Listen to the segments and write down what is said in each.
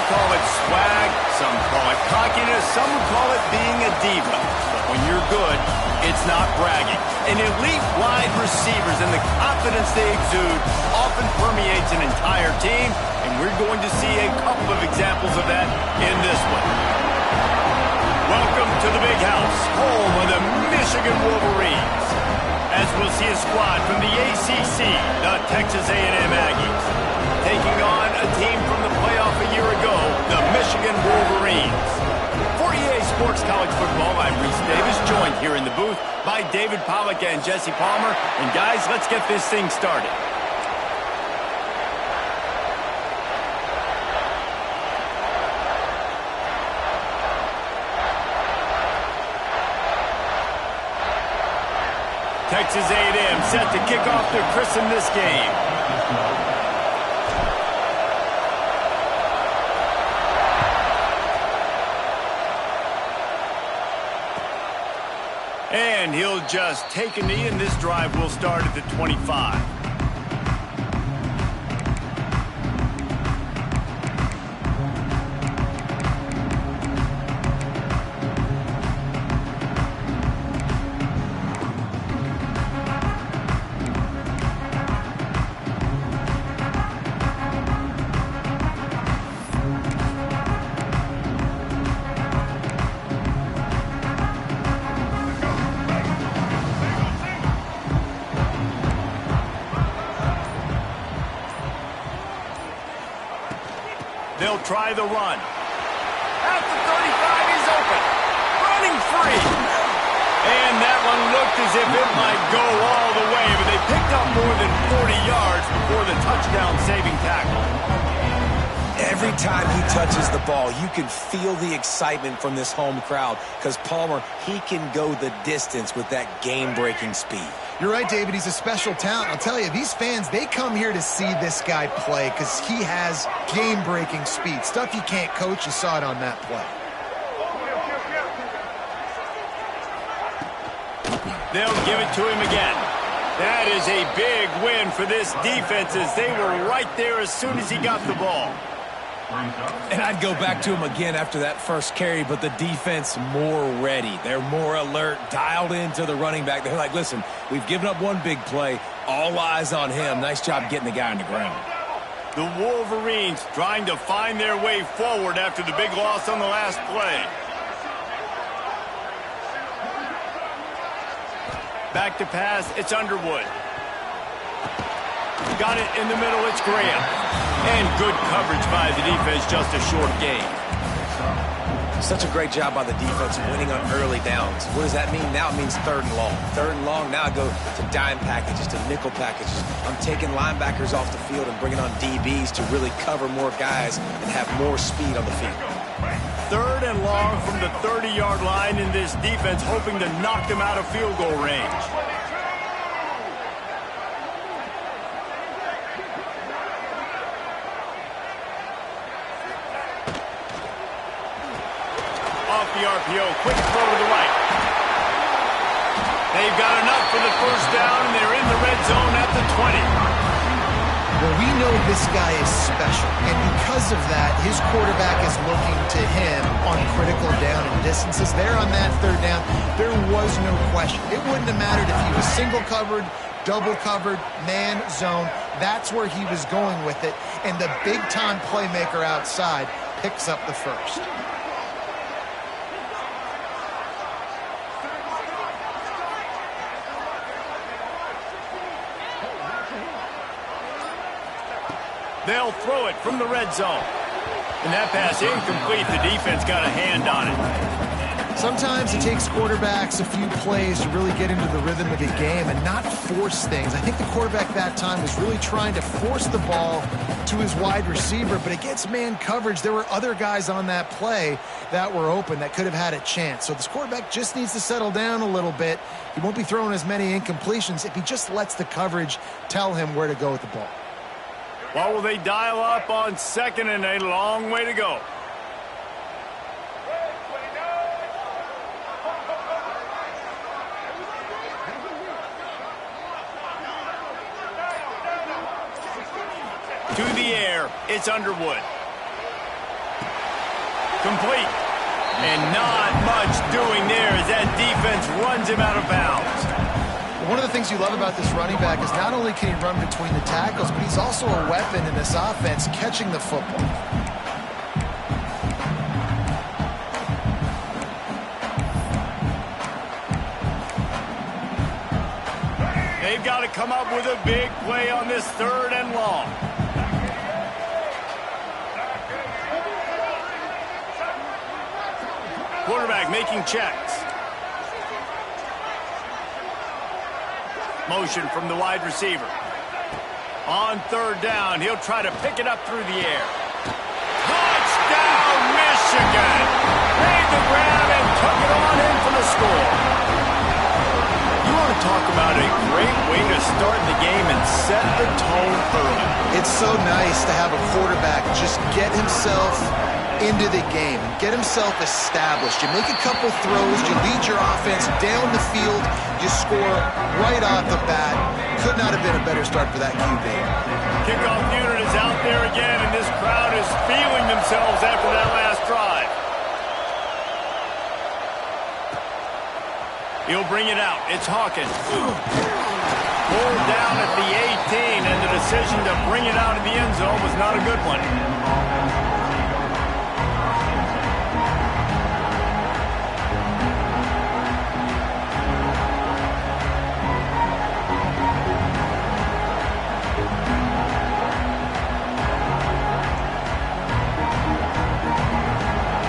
call it swag, some call it cockiness, some would call it being a diva. But when you're good, it's not bragging. An elite wide receivers and the confidence they exude often permeates an entire team, and we're going to see a couple of examples of that in this one. Welcome to the Big House, home of the Michigan Wolverines. As we'll see a squad from the ACC, the Texas A&M Aggies, taking on a team from the playoff a year ago, the Michigan Wolverines. For EA Sports College Football, I'm Reese Davis, joined here in the booth by David Pollack and Jesse Palmer. And guys, let's get this thing started. Texas A&M set to kick off to christen this game. And he'll just take a knee, and this drive will start at the 25. They'll try the run. At the 35, he's open. Running free. And that one looked as if it might go all the way, but they picked up more than 40 yards before the touchdown-saving tackle. Every time he touches the ball, you can feel the excitement from this home crowd because Palmer, he can go the distance with that game-breaking speed. You're right, David. He's a special talent. I'll tell you, these fans, they come here to see this guy play because he has game-breaking speed. Stuff you can't coach. You saw it on that play. They'll give it to him again. That is a big win for this defense as they were right there as soon as he got the ball. And I'd go back to him again after that first carry, but the defense more ready. They're more alert, dialed into the running back. They're like, listen, we've given up one big play. All eyes on him. Nice job getting the guy on the ground. The Wolverines trying to find their way forward after the big loss on the last play. Back to pass, it's Underwood. Got it in the middle, it's Graham. And good coverage by the defense, just a short gain. Such a great job by the defense winning on early downs. What does that mean? Now it means third and long. Third and long, now I go to dime packages, to nickel packages. I'm taking linebackers off the field and bringing on DBs to really cover more guys and have more speed on the field. Third and long from the 30-yard line in this defense, hoping to knock them out of field goal range. Off the RPO, quick throw to the right. They've got enough for the first down, and they're in the red zone at the 20. Well, we know this guy is special, and because of that, his quarterback is looking to him on critical down and distances. There on that third down, there was no question. It wouldn't have mattered if he was single covered, double covered, man, zone. That's where he was going with it, and the big-time playmaker outside picks up the first. They'll throw it from the red zone. And that pass incomplete. The defense got a hand on it. Sometimes it takes quarterbacks a few plays to really get into the rhythm of the game and not force things. I think the quarterback that time was really trying to force the ball to his wide receiver, but against man coverage, there were other guys on that play that were open that could have had a chance. So this quarterback just needs to settle down a little bit. He won't be throwing as many incompletions if he just lets the coverage tell him where to go with the ball. What will they dial up on second and a long way to go? To the air, it's Underwood. Complete. And not much doing there as that defense runs him out of bounds. One of the things you love about this running back is not only can he run between the tackles, but he's also a weapon in this offense catching the football. They've got to come up with a big play on this 3rd and long. Quarterback making checks. Motion from the wide receiver. On 3rd down, he'll try to pick it up through the air. Touchdown, Michigan! Made the grab and took it on in for the score. You want to talk about a great way to start the game and set the tone early. It's so nice to have a quarterback just get himself into the game and get himself established. You make a couple throws, you lead your offense down the field, you score right off the bat. Could not have been a better start for that QB. Kickoff unit is out there again, and this crowd is feeling themselves after that last drive. He'll bring it out. It's Hawkins. Pulled down at the 18, and the decision to bring it out of the end zone was not a good one.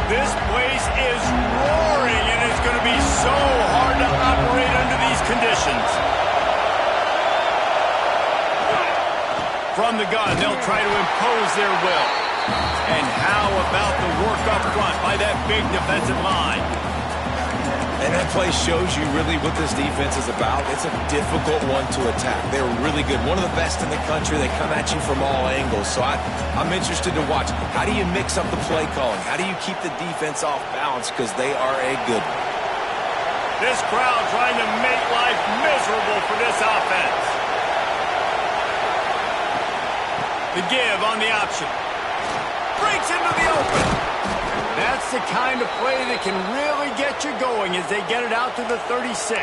This place is roaring, and it's going to be so hard to operate under these conditions. From the gun, they'll try to impose their will. And how about the work up front by that big defensive line? And that play shows you really what this defense is about. It's a difficult one to attack. They're really good. One of the best in the country. They come at you from all angles. So I'm interested to watch. How do you mix up the play calling? How do you keep the defense off balance? Because they are a good one. This crowd trying to make life miserable for this offense. The give on the option. Breaks into the open. That's the kind of play that can really get you going as they get it out to the 36.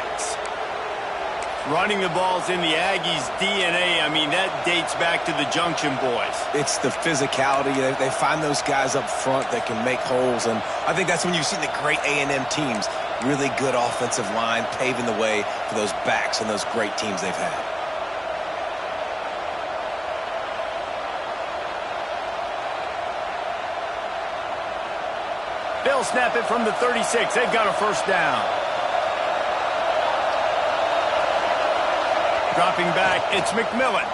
Running the ball's in the Aggies' DNA. I mean, that dates back to the Junction Boys. It's the physicality. They find those guys up front that can make holes, and I think that's when you've seen the great A&M teams. Really good offensive line, paving the way for those backs and those great teams they've had. They'll snap it from the 36. They've got a first down. Dropping back, it's McMillan.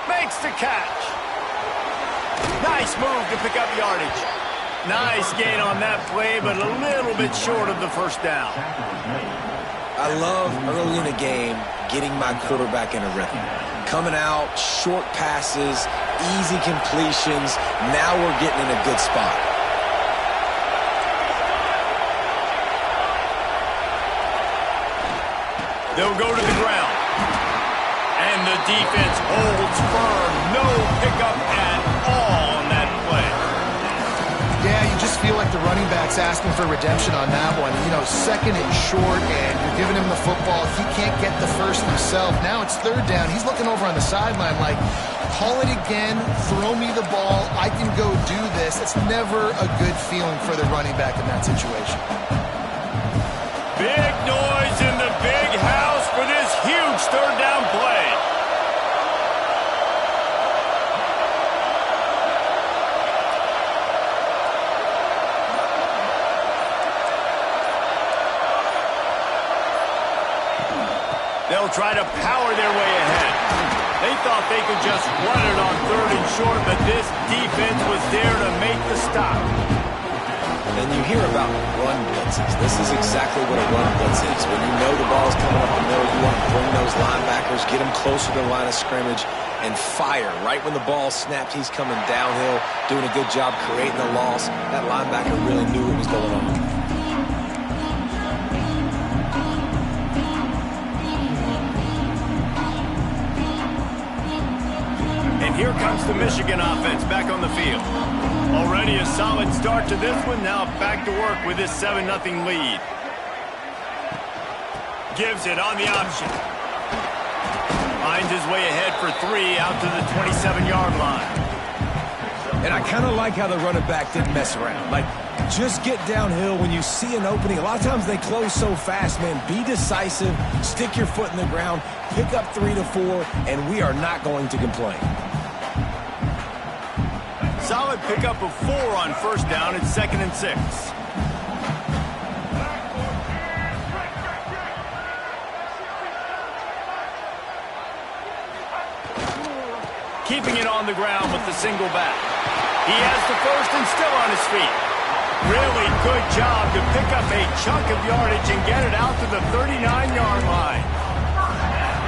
Makes the catch. Nice move to pick up yardage. Nice gain on that play, but a little bit short of the first down. I love early in the game getting my quarterback in a rhythm. Coming out, short passes, easy completions. Now we're getting in a good spot. They'll go to the ground. And the defense holds firm. No pickup at all on that play. Yeah, you just feel like the running back's asking for redemption on that one. You know, 2nd and short, and you're giving him the football. He can't get the first himself. Now it's 3rd down. He's looking over on the sideline like, call it again, throw me the ball, I can go do this. It's never a good feeling for the running back in that situation. Big noise in the big house for this huge 3rd down play. They'll try to power their way ahead. They thought they could just run it on 3rd and short, but this defense was there to make the stop. And you hear about run blitzes. This is exactly what a run blitz is. When you know the ball's coming up the middle, you want to bring those linebackers, get them closer to the line of scrimmage, and fire. Right when the ball snapped, he's coming downhill, doing a good job creating the loss. That linebacker really knew what was going on. And here comes the Michigan offense back on the field. Already a solid start to this one. Now back to work with this 7-0 lead. Gives it on the option. Finds his way ahead for 3 out to the 27-yard line. And I kind of like how the running back didn't mess around. Like, just get downhill when you see an opening. A lot of times they close so fast, man. Be decisive, stick your foot in the ground, pick up 3 to 4, and we are not going to complain. Solid pickup of 4 on first down. It's 2nd and 6. Keeping it on the ground with the single back. He has the first and still on his feet. Really good job to pick up a chunk of yardage and get it out to the 39-yard line.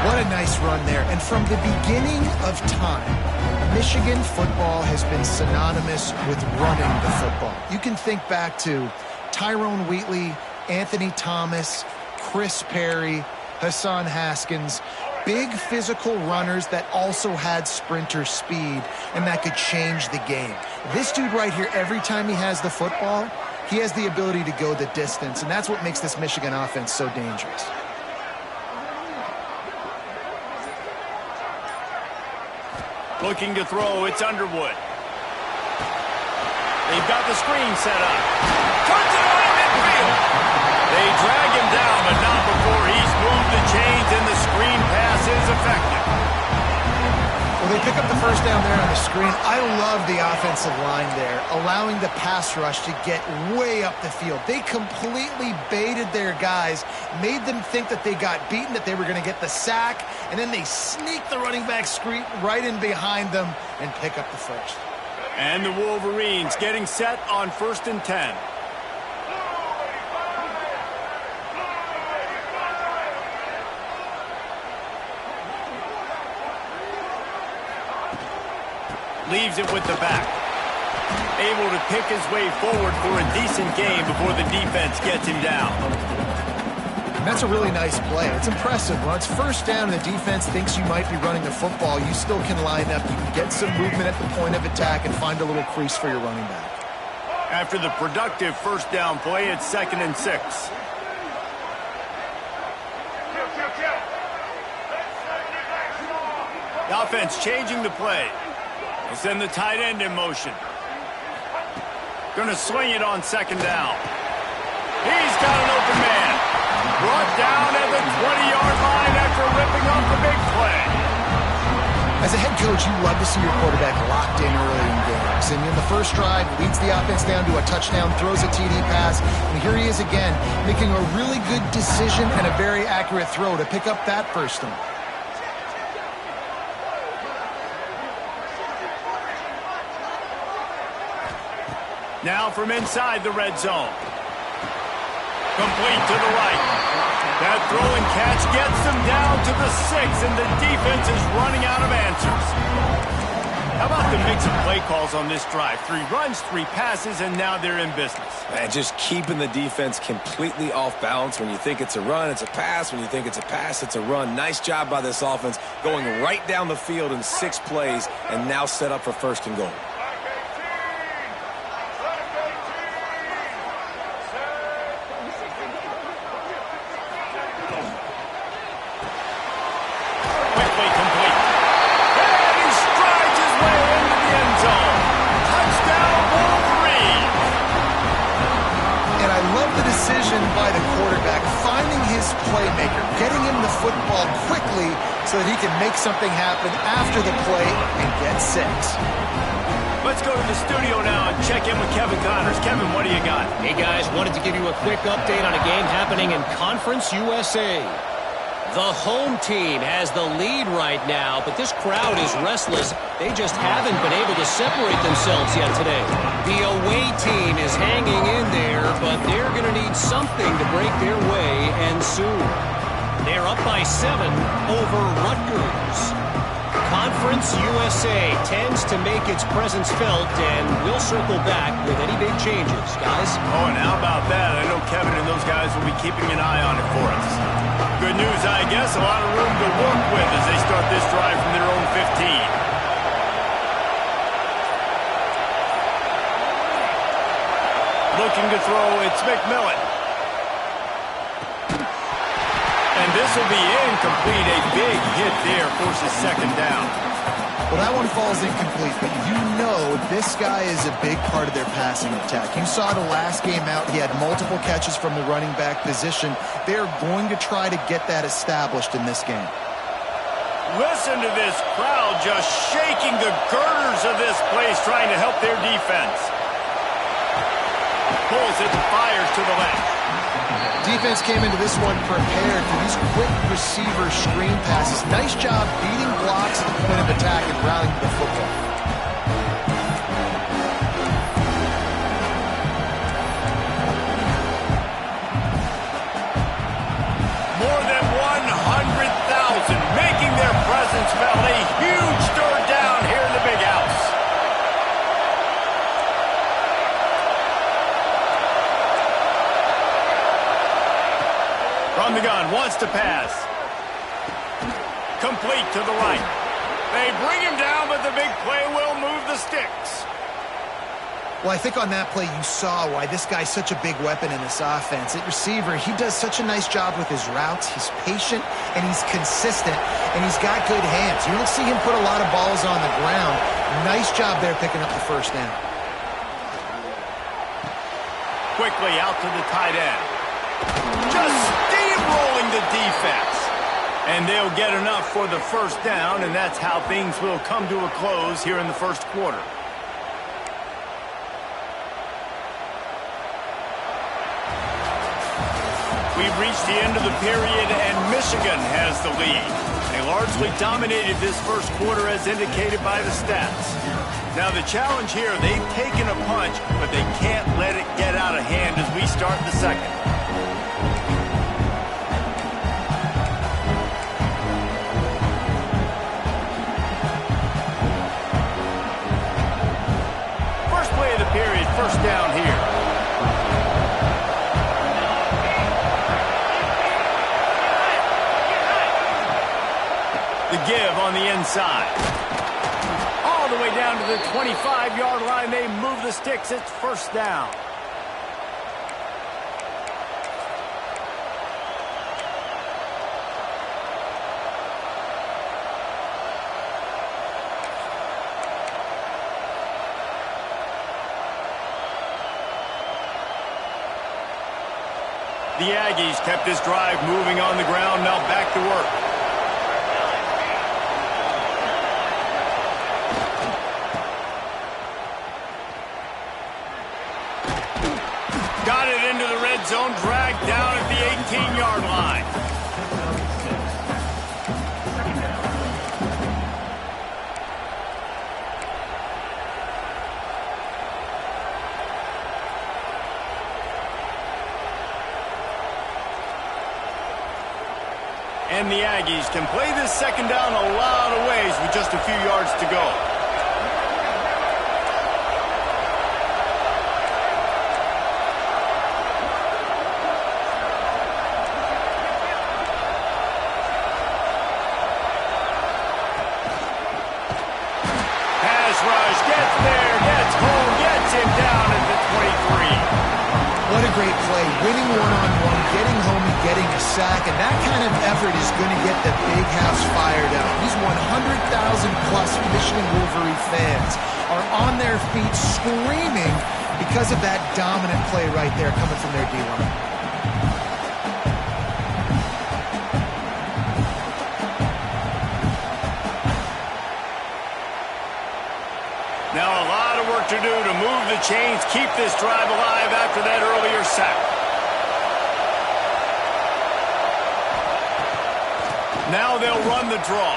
What a nice run there. And from the beginning of time, Michigan football has been synonymous with running the football. You can think back to Tyrone Wheatley, Anthony Thomas, Chris Perry, Hassan Haskins. Big physical runners that also had sprinter speed and that could change the game. This dude right here, every time he has the football, he has the ability to go the distance, and that's what makes this Michigan offense so dangerous. Looking to throw, it's Underwood. They've got the screen set up. Cuts it away midfield. They drag him down, but not before he's moved the chains, and the screen pass is effective. Well, they pick up the first down there on the screen. I love the offensive line there, allowing the pass rush to get way up the field. They completely baited their guys, made them think that they got beaten, that they were going to get the sack, and then they sneak the running back screen right in behind them and pick up the first. And the Wolverines getting set on 1st and 10. Leaves it with the back. Able to pick his way forward for a decent game before the defense gets him down. And that's a really nice play. It's impressive. When it's first down and the defense thinks you might be running the football, you still can line up. You can get some movement at the point of attack and find a little crease for your running back. After the productive first down play, it's 2nd and 6. The offense changing the play. They send the tight end in motion. Gonna swing it on 2nd down. He's got an open man. Brought down at the 20-yard line after ripping off the big play. As a head coach, you love to see your quarterback locked in early in games. And in the first drive, leads the offense down to a touchdown, throws a TD pass, and here he is again, making a really good decision and a very accurate throw to pick up that first down. Now from inside the red zone. Complete to the right. That throw and catch gets them down to the 6, and the defense is running out of answers. How about the mix of play calls on this drive? 3 runs, 3 passes, and now they're in business. And just keeping the defense completely off balance. When you think it's a run, it's a pass. When you think it's a pass, it's a run. Nice job by this offense going right down the field in 6 plays and now set up for 1st and goal. So that he can make something happen after the play and get 6. Let's go to the studio now and check in with Kevin Connors. Kevin, what do you got? Hey, guys, wanted to give you a quick update on a game happening in Conference USA. The home team has the lead right now, but this crowd is restless. They just haven't been able to separate themselves yet today. The away team is hanging in there, but they're going to need something to break their way, and soon. They're up by 7 over Rutgers. Conference USA tends to make its presence felt, and we'll circle back with any big changes, guys. Oh, and how about that? I know Kevin and those guys will be keeping an eye on it for us. Good news, I guess. A lot of room to work with as they start this drive from their own 15. Looking to throw, it's McMillan. And this will be incomplete. A big hit there forces second down. Well, that one falls incomplete, but you know this guy is a big part of their passing attack. You saw the last game out, he had multiple catches from the running back position. They're going to try to get that established in this game. Listen to this crowd just shaking the girders of this place, trying to help their defense. Pulls it and fires to the left. Defense came into this one prepared for these quick receiver screen passes. Nice job beating blocks at the point of attack and rallying the football. More than 100,000 making their presence felt. A huge third down here in the big house. From the gun, wants to pass. Complete to the right. They bring him down, but the big play will move the sticks. Well, I think on that play you saw why this guy's such a big weapon in this offense. At receiver, he does such a nice job with his routes. He's patient, and he's consistent, and he's got good hands. You don't see him put a lot of balls on the ground. Nice job there picking up the first down. Quickly out to the tight end. Just steamrolling the defense. And they'll get enough for the first down, and that's how things will come to a close here in the first quarter. We've reached the end of the period, and Michigan has the lead. They largely dominated this first quarter as indicated by the stats. Now the challenge here, they've taken a punch, but they can't let it get out of hand as we start the second. First play of the period, first down here. The give on the inside. All the way down to the 25-yard line. They move the sticks. It's first down. The Aggies kept this drive moving on the ground. Now back to work. Got it into the red zone, dragged down at the 18-yard line. And the Aggies can play this second down a lot of ways with just a few yards to go. Rush gets there, gets home, gets him down at the 23. What a great play. Winning one-on-one, getting home and getting a sack, and that kind of effort is going to get the big house fired up. These 100,000-plus Michigan Wolverine fans are on their feet screaming because of that dominant play right there coming from their D-line. Now a lot of work to do to move the chains, keep this drive alive after that earlier sack. Now they'll run the draw.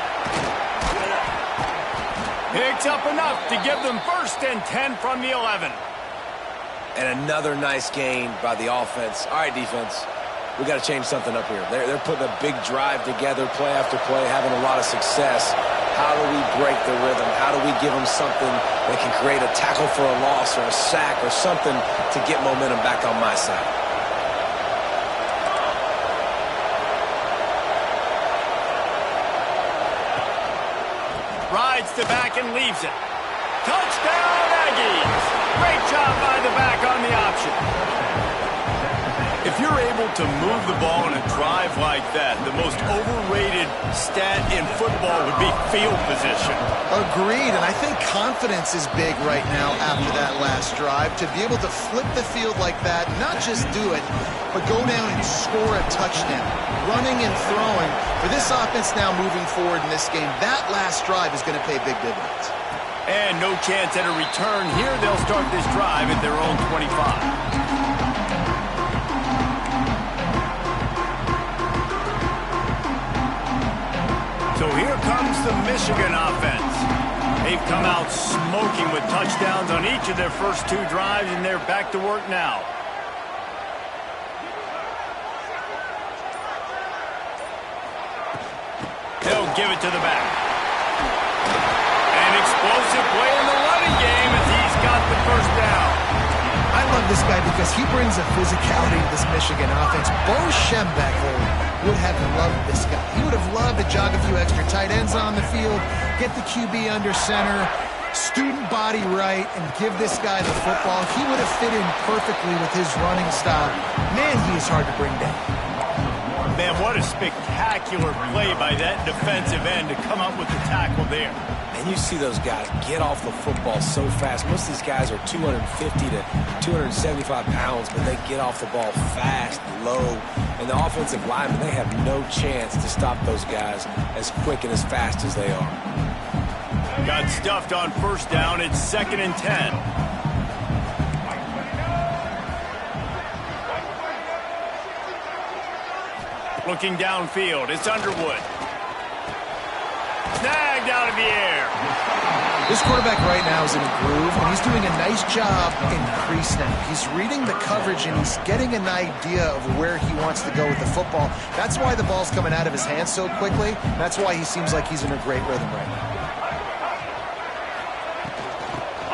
Picks up enough to give them first and 10 from the 11. And another nice gain by the offense. All right, defense, we got to change something up here. They're putting a big drive together, play after play, having a lot of success. How do we break the rhythm? How do we give them something that can create a tackle for a loss or a sack or something to get momentum back on my side? Rides to back and leaves it. Touchdown, Aggies! Great job by the back on the option. able to move the ball in a drive like that, the most overrated stat in football would be field position. Agreed, and I think confidence is big right now after that last drive. To be able to flip the field like that, not just do it, but go down and score a touchdown. Running and throwing. For this offense now moving forward in this game, that last drive is going to pay big dividends. And no chance at a return here. They'll start this drive at their own 25. So here comes the Michigan offense. They've come out smoking with touchdowns on each of their first 2 drives, and they're back to work now. They'll give it to the back. An explosive play in the running game as he's got the first down. I love this guy because he brings a physicality to this Michigan offense. Bo Schembechler would have loved this guy. He would have loved to jog a few extra tight ends on the field, get the QB under center, student body right, and give this guy the football. He would have fit in perfectly with his running style. Man, he is hard to bring down. Man, what a spectacular play by that defensive end to come up with the tackle there. And you see those guys get off the football so fast. Most of these guys are 250 to 275 pounds, but they get off the ball fast, low. And the offensive linemen, they have no chance to stop those guys as quick and as fast as they are. Got stuffed on first down. It's 2nd and 10. Looking downfield, it's Underwood. Snagged out of the air. This quarterback right now is in a groove, and he's doing a nice job in pre-snap. He's reading the coverage, and he's getting an idea of where he wants to go with the football. That's why the ball's coming out of his hands so quickly. That's why he seems like he's in a great rhythm right now.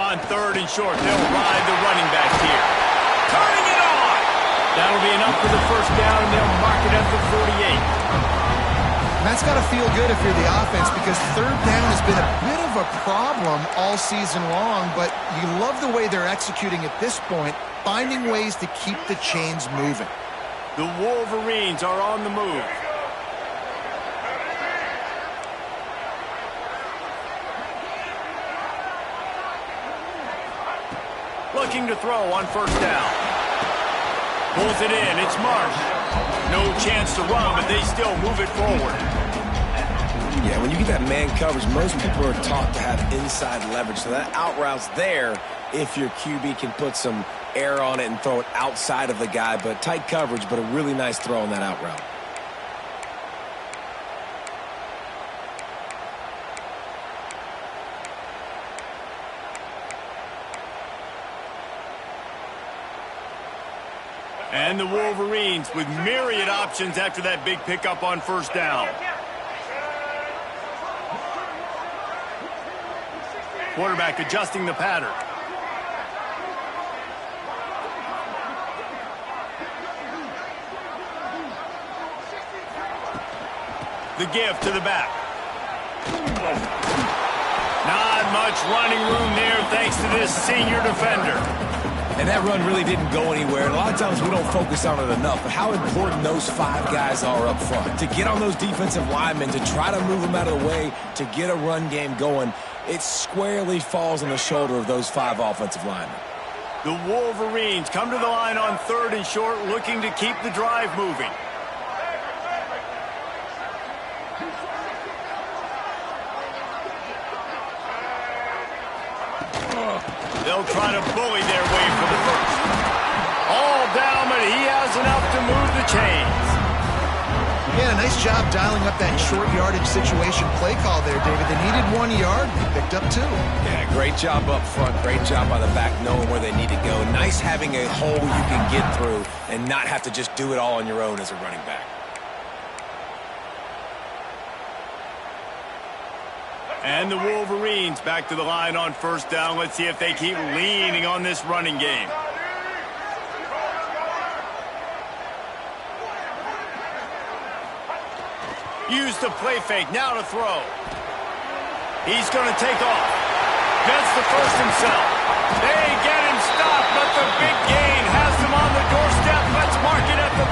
On 3rd and short, they'll ride the running back here. Turning it on! That'll be enough for the first down, and they'll mark it at the 48. And that's got to feel good if you're the offense, because 3rd down has been a bit of a problem all season long, but you love the way they're executing at this point, finding ways to keep the chains moving. The Wolverines are on the move. Looking to throw on first down. Pulls it in. It's Marsh. No chance to run, but they still move it forward. Yeah, when you get that man coverage, most people are taught to have inside leverage. So that out route's there if your QB can put some air on it and throw it outside of the guy. But tight coverage, but a really nice throw on that out route. And the Wolverines with myriad options after that big pickup on first down. Quarterback adjusting the pattern. The give to the back. Not much running room there thanks to this senior defender. And that run really didn't go anywhere. And a lot of times we don't focus on it enough, but how important those 5 guys are up front. To get on those defensive linemen, to try to move them out of the way, to get a run game going, it squarely falls on the shoulder of those 5 offensive linemen. The Wolverines come to the line on 3rd and short, looking to keep the drive moving. They'll try to bully their way for the first. All down, but he has enough to move the chains. Yeah, nice job dialing up that short yardage situation play call there, David. They needed 1 yard. They picked up 2. Yeah, great job up front. Great job by the back knowing where they need to go. Nice having a hole you can get through and not have to just do it all on your own as a running back. And the Wolverines back to the line on first down. Let's see if they keep leaning on this running game. Use the play fake, now to throw. He's going to take off. Gets the first himself. They get him stopped, but the big gain has them on the doorstep. Let's mark it at the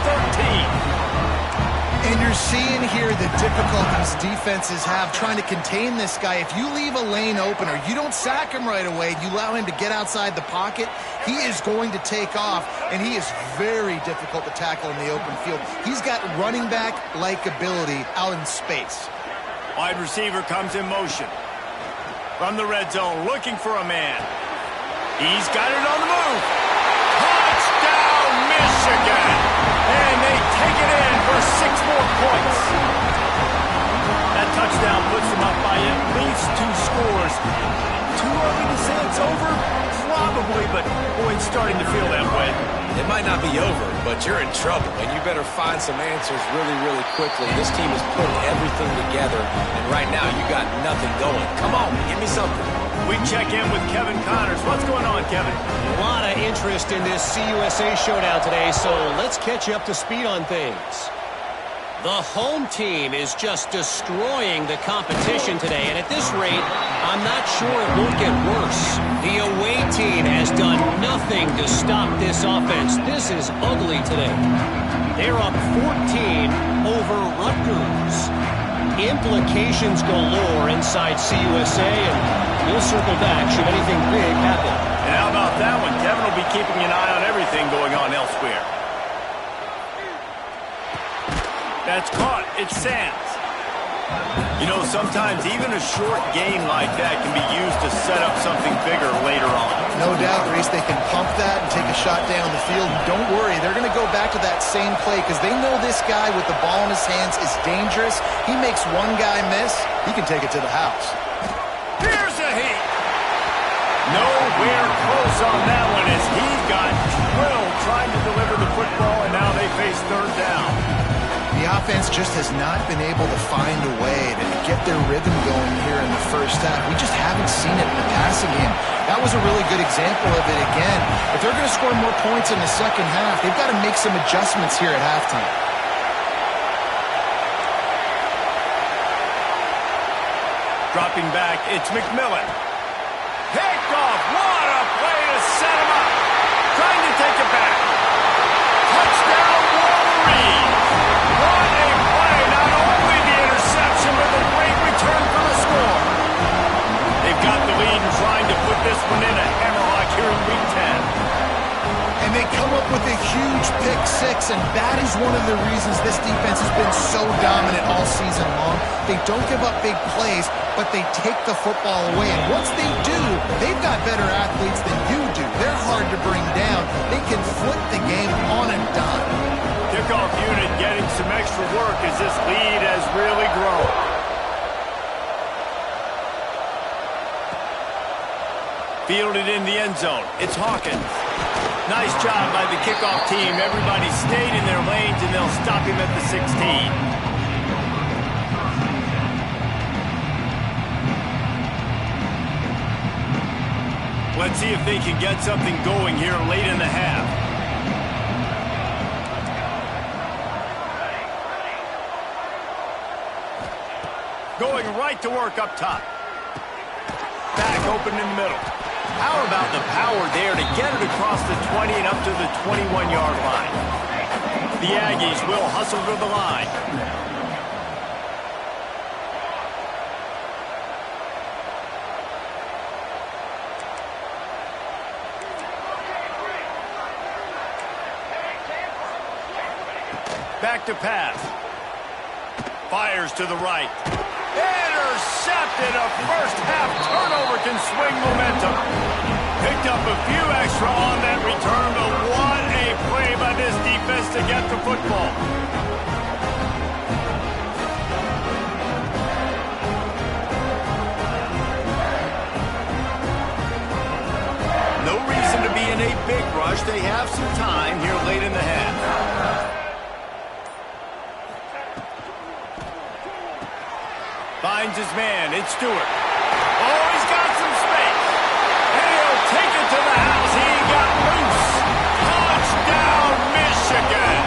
seeing here the difficulties defenses have trying to contain this guy. If you leave a lane open or you don't sack him right away, you allow him to get outside the pocket, he is going to take off, and he is very difficult to tackle in the open field. He's got running back-like ability out in space. Wide receiver comes in motion. From the red zone, looking for a man. He's got it on the move. Touchdown, Michigan! And they take it in for 6 more points. That touchdown puts them up by at least 2 scores. Too early to say it's over? Probably, but boy, it's starting to feel that way. It might not be over, but you're in trouble, and you better find some answers really, really quickly. This team is putting everything together, and right now you got nothing going. Come on, give me something. We check in with Kevin Connors. What's going on, Kevin? A lot of interest in this CUSA showdown today, so let's catch you up to speed on things. The home team is just destroying the competition today, and at this rate, I'm not sure it won't get worse. The away team has done nothing to stop this offense. This is ugly today. They're up 14 over Rutgers. Implications galore inside CUSA, and we'll circle back should anything big happen. And how about that one? Kevin will be keeping an eye on everything going on elsewhere. That's caught. It's Sands. You know, sometimes even a short game like that can be used to set up something bigger later on. No doubt, Reese, they can pump that and take a shot down the field. Don't worry, they're going to go back to that same play because they know this guy with the ball in his hands is dangerous. He makes one guy miss, he can take it to the house. Here's a heat. Nowhere close on that one as he got drilled trying to deliver the football, and now they face 3rd down. The offense just has not been able to find a way to get their rhythm going here in the first half. We just haven't seen it in the passing game. That was a really good example of it again. If they're going to score more points in the second half, they've got to make some adjustments here at halftime. Dropping back, it's McMillan. Picked off. What a play to set him up. Trying to take it back. Touchdown, Wolverine. What a play. Not only the interception, but the great return for the score. They've got the lead and trying to put this one in a hammerlock here in Week 10. And they come up with a huge pick 6, and that is one of the reasons this defense has been so dominant all season long. They don't give up big plays, but they take the football away. And once they do, they've got better athletes than you do. They're hard to bring down. They can flip the game on a dime. Kickoff unit getting some extra work as this lead has really grown. Fielded in the end zone. It's Hawkins. Nice job by the kickoff team. Everybody stayed in their lanes, and they'll stop him at the 16. Let's see if they can get something going here late in the half. Going right to work up top. Back open in the middle. How about the power there to get it across the 20 and up to the 21-yard line? The Aggies will hustle to the line. Back to pass. Fires to the right. Intercepted. A first-half turnover can swing momentum. Picked up a few extra on that return, but what a play by this defense to get the football. No reason to be in a big rush. They have some time here late in the half. Finds his man. It's Stewart. Oh, he's got some space. And he'll take it to the house. He got loose. Touchdown, Michigan.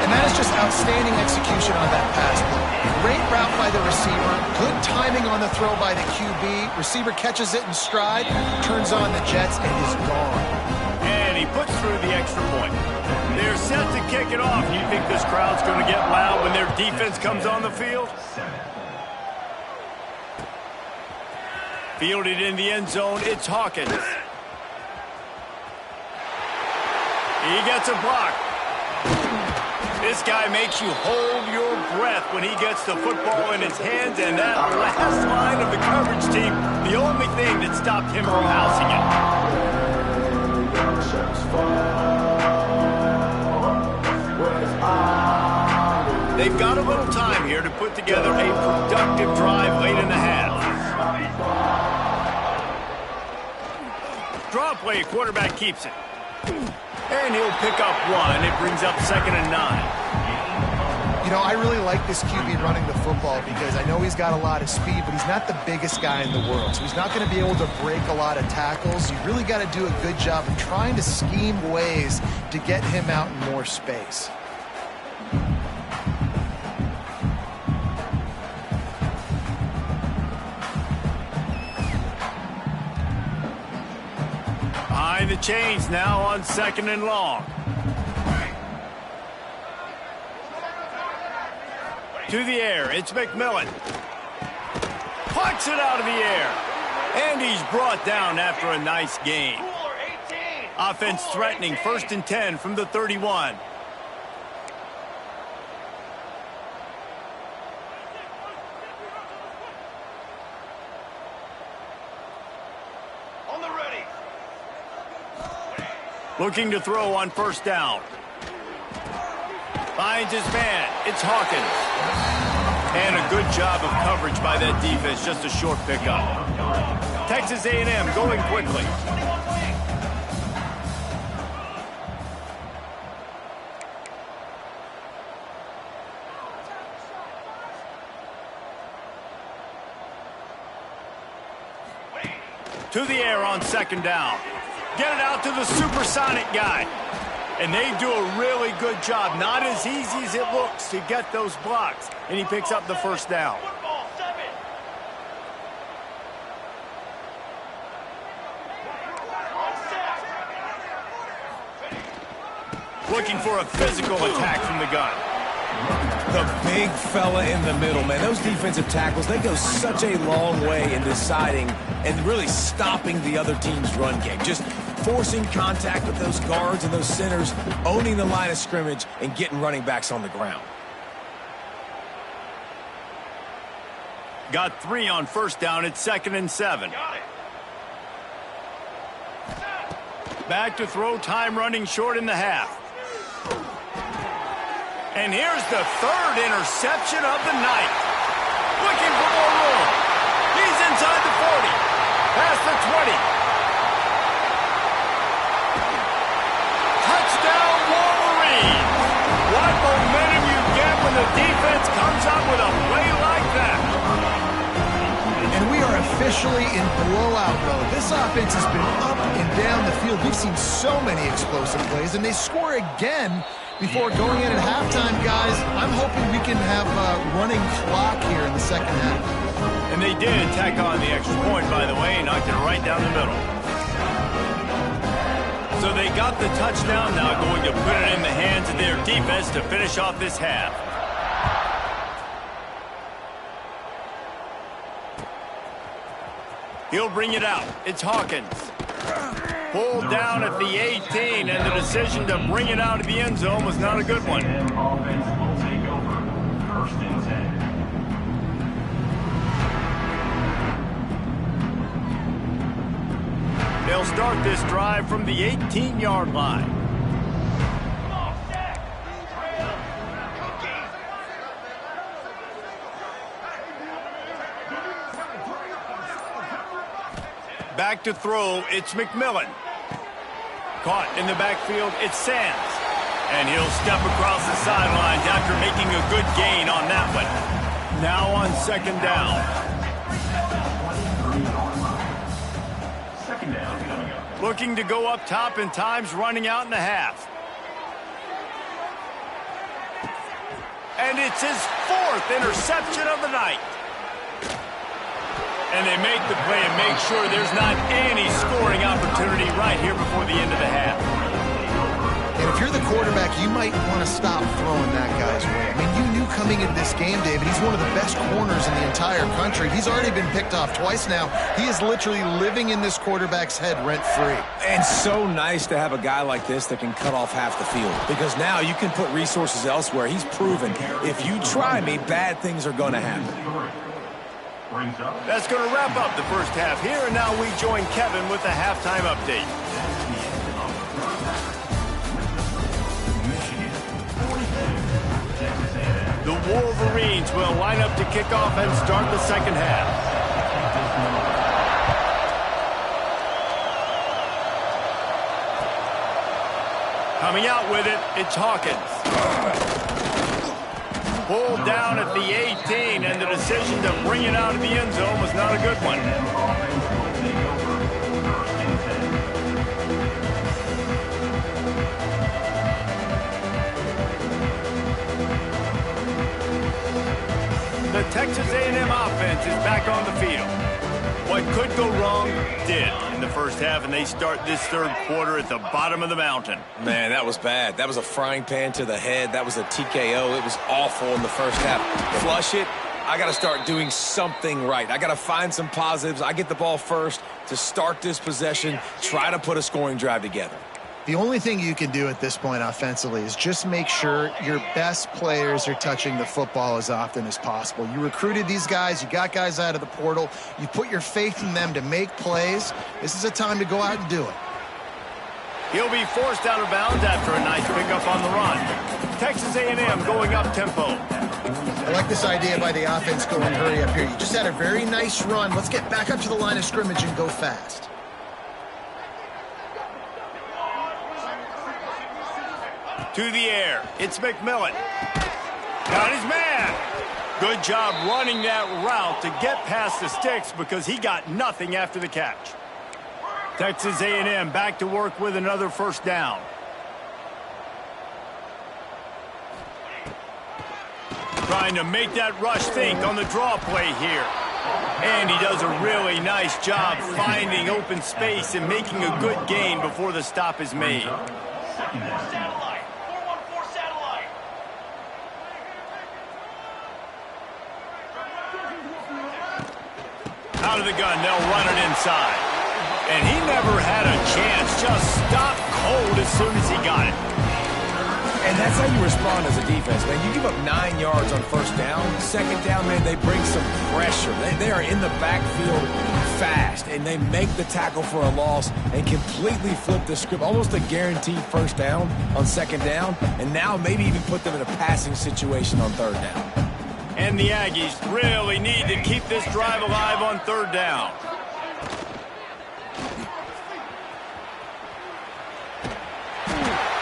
And that is just outstanding execution on that pass play. Great route by the receiver. Good timing on the throw by the QB. Receiver catches it in stride, turns on the jets, and is gone. And he puts through the extra point. They're set to kick it off. You think this crowd's going to get loud when their defense comes on the field? Fielded in the end zone, it's Hawkins. He gets a block. This guy makes you hold your breath when he gets the football in his hands, and that last line of the coverage team, the only thing that stopped him from housing it. They've got a little time here to put together a productive drive late in the half. Draw play, quarterback keeps it. And he'll pick up one. It brings up 2nd and 9. You know, I really like this QB running the football because I know he's got a lot of speed, but he's not the biggest guy in the world. So he's not going to be able to break a lot of tackles. You really got to do a good job of trying to scheme ways to get him out in more space. Behind the chains now on 2nd and long. To the air, it's McMillan. Pucks it out of the air. And he's brought down after a nice gain. Offense threatening, 1st and 10 from the 31. Looking to throw on 1st down. Finds his man. It's Hawkins. And a good job of coverage by that defense. Just a short pickup. Texas A&M going quickly. To the air on 2nd down. Get it out to the supersonic guy. And they do a really good job. Not as easy as it looks to get those blocks. And he picks up the 1st down. Looking for a physical attack from the gun. The big fella in the middle, man. Those defensive tackles, they go such a long way in deciding and really stopping the other team's run game. Just forcing contact with those guards and those centers, owning the line of scrimmage, and getting running backs on the ground. Got 3 on 1st down. It's 2nd and 7. Back to throw, time running short in the half. And here's the 3rd interception of the night. Looking for more room. He's inside the 40. Past the 20. Touchdown, Wolverine. What momentum you get when the defense comes up with a play like that. And we are officially in blowout mode. This offense has been up and down the field. We've seen so many explosive plays, and they score again before going in at halftime, guys. I'm hoping we can have a running clock here in the 2nd half. And they did tack on the extra point, by the way, knocked it right down the middle. So they got the touchdown, now going to put it in the hands of their defense to finish off this half. He'll bring it out. It's Hawkins. Pulled down at the 18, and the decision to bring it out of the end zone was not a good one. Offense will take over. 1st and 10. They'll start this drive from the 18-yard line. Back to throw, it's McMillan. Caught in the backfield, it's Sands. And he'll step across the sidelines after making a good gain on that one. Now on 2nd down. 2nd down coming up. Looking to go up top, and time's running out in the half. And it's his 4th interception of the night. And they make the play and make sure there's not any scoring opportunity right here before the end of the half. you might want to stop throwing that guy's way. I mean, you knew coming into this game, David, he's one of the best corners in the entire country. He's already been picked off twice now. He is literally living in this quarterback's head rent-free. And so nice to have a guy like this that can cut off half the field, because now you can put resources elsewhere. He's proven if you try me, bad things are going to happen. That's going to wrap up the first half here, and now we join Kevin with the halftime update. The Wolverines will line up to kick off and start the second half. Coming out with it, it's Hawkins. Pulled down at the 18, and the decision to bring it out of the end zone was not a good one. The Texas A&M offense is back on the field. What could go wrong did in the first half, and they start this third quarter at the bottom of the mountain. Man, that was bad. That was a frying pan to the head. That was a TKO. It was awful in the first half. Flush it. I got to start doing something right. I got to find some positives. I get the ball first to start this possession, try to put a scoring drive together. The only thing you can do at this point offensively is just make sure your best players are touching the football as often as possible. You recruited these guys. You got guys out of the portal. You put your faith in them to make plays. This is a time to go out and do it. He'll be forced out of bounds after a nice pickup on the run. Texas A&M going up tempo. I like this idea by the offense going hurry up here. You just had a very nice run. Let's get back up to the line of scrimmage and go fast. To the air, it's McMillan. Got his man. Good job running that route to get past the sticks because he got nothing after the catch. Texas A&M back to work with another first down. Trying to make that rush think on the draw play here. And he does a really nice job finding open space and making a good gain before the stop is made. Out of the gun, they'll run it inside. And he never had a chance, just stopped cold as soon as he got it. And that's how you respond as a defense, man. You give up 9 yards on first down. Second down, man, they bring some pressure. They are in the backfield fast, and they make the tackle for a loss and completely flip the script. Almost a guaranteed first down on second down, and now maybe even put them in a passing situation on third down. And the Aggies really need to keep this drive alive on third down.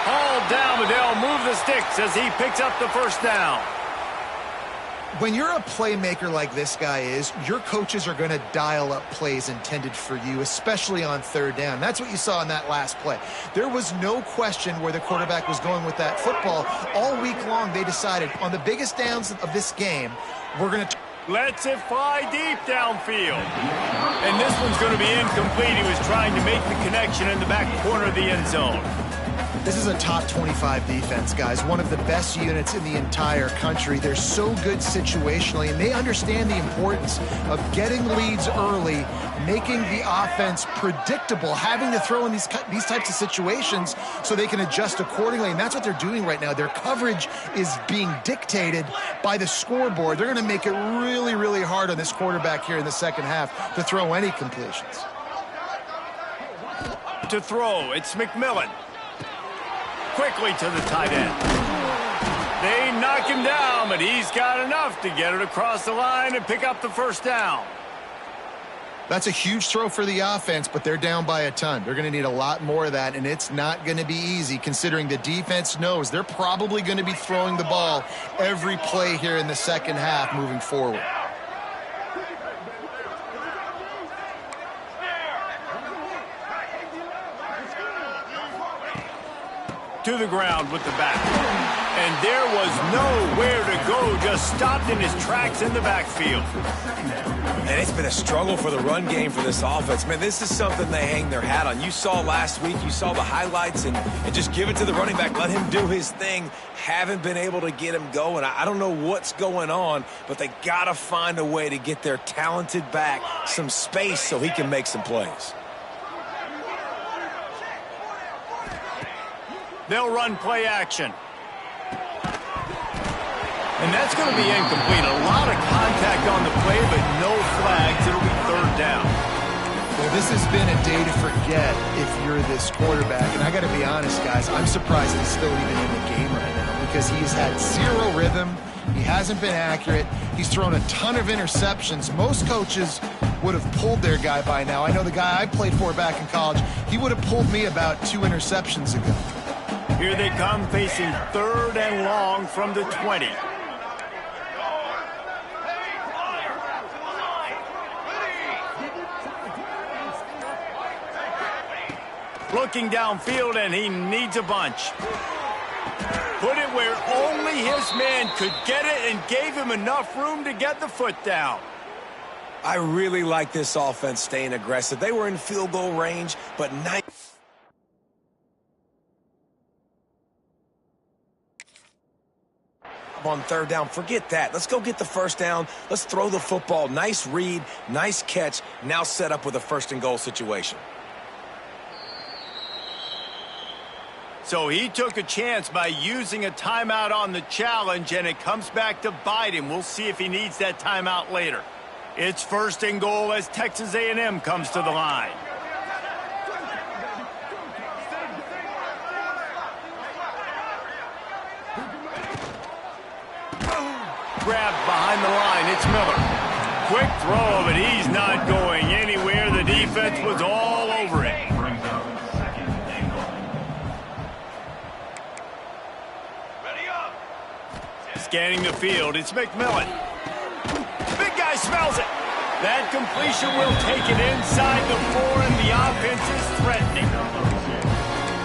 Hauled down, but they'll move the sticks as he picks up the first down. When you're a playmaker like this guy is, your coaches are going to dial up plays intended for you, especially on third down. That's what you saw in that last play. There was no question where the quarterback was going with that football. All week long, they decided on the biggest downs of this game, we're going to... Lets it fly deep downfield. And this one's going to be incomplete. He was trying to make the connection in the back corner of the end zone. This is a top 25 defense, guys. One of the best units in the entire country. They're so good situationally, and they understand the importance of getting leads early, making the offense predictable, having to throw in these types of situations so they can adjust accordingly. And that's what they're doing right now. Their coverage is being dictated by the scoreboard. They're going to make it really, really hard on this quarterback here in the second half to throw any completions. To throw, it's McMillan. Quickly to the tight end. They knock him down, but he's got enough to get it across the line and pick up the first down. That's a huge throw for the offense, but they're down by a ton. They're going to need a lot more of that, and it's not going to be easy considering the defense knows they're probably going to be throwing the ball every play here in the second half moving forward. To the ground with the back. And there was nowhere to go, just stopped in his tracks in the backfield. And it's been a struggle for the run game for this offense. Man, this is something they hang their hat on. You saw last week, you saw the highlights, and just give it to the running back. Let him do his thing. Haven't been able to get him going. I don't know what's going on, but they got to find a way to get their talented back some space so he can make some plays. They'll run play action. And that's going to be incomplete. A lot of contact on the play, but no flags. It'll be third down. Well, this has been a day to forget if you're this quarterback. And I got to be honest, guys, I'm surprised he's still even in the game right now because he's had zero rhythm. He hasn't been accurate. He's thrown a ton of interceptions. Most coaches would have pulled their guy by now. I know the guy I played for back in college, he would have pulled me about 2 interceptions ago. Here they come facing third and long from the 20. Looking downfield, and he needs a bunch. Put it where only his man could get it and gave him enough room to get the foot down. I really like this offense staying aggressive. They were in field goal range, but on third down, forget that. Let's go get the first down. Let's throw the football. Nice read, nice catch. Now set up with a first and goal situation. So he took a chance by using a timeout on the challenge, and it comes back to bite him. We'll see if he needs that timeout later. It's first and goal as Texas A&M comes to the line. Grabbed behind the line. It's Miller. Quick throw, but he's not going anywhere. The defense was all over it. Scanning the field, it's McMillan. Big guy smells it. That completion will take it inside the 4, and the offense is threatening.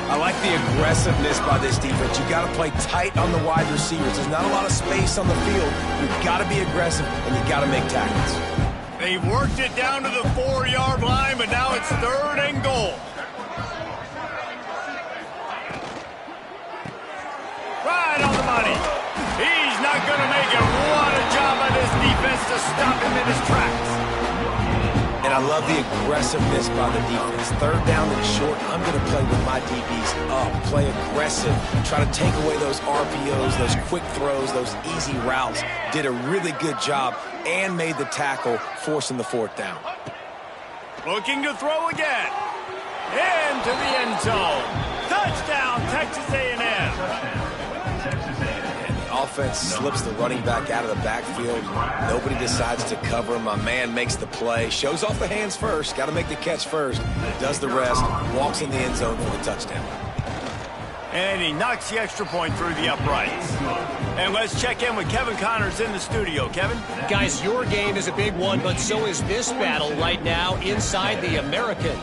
I like the aggressiveness by this defense. You got to play tight on the wide receivers. There's not a lot of space on the field. You've got to be aggressive, and you got to make tackles. They've worked it down to the 4-yard line, but now it's third and goal. Right on the money. He's not going to make it. What a job by this defense to stop him in his tracks. And I love the aggressiveness by the defense. Third down and short, I'm going to play with my DBs up, play aggressive, try to take away those RPOs, those quick throws, those easy routes. Did a really good job and made the tackle, forcing the fourth down. Looking to throw again. Into the end zone. Touchdown, Texas A&M. Offense slips the running back out of the backfield. Nobody decides to cover him. My man makes the play. Shows off the hands first. Got to make the catch first. Does the rest. Walks in the end zone for the touchdown. And he knocks the extra point through the uprights. And let's check in with Kevin Connors in the studio. Kevin? Guys, your game is a big one, but so is this battle right now inside the American.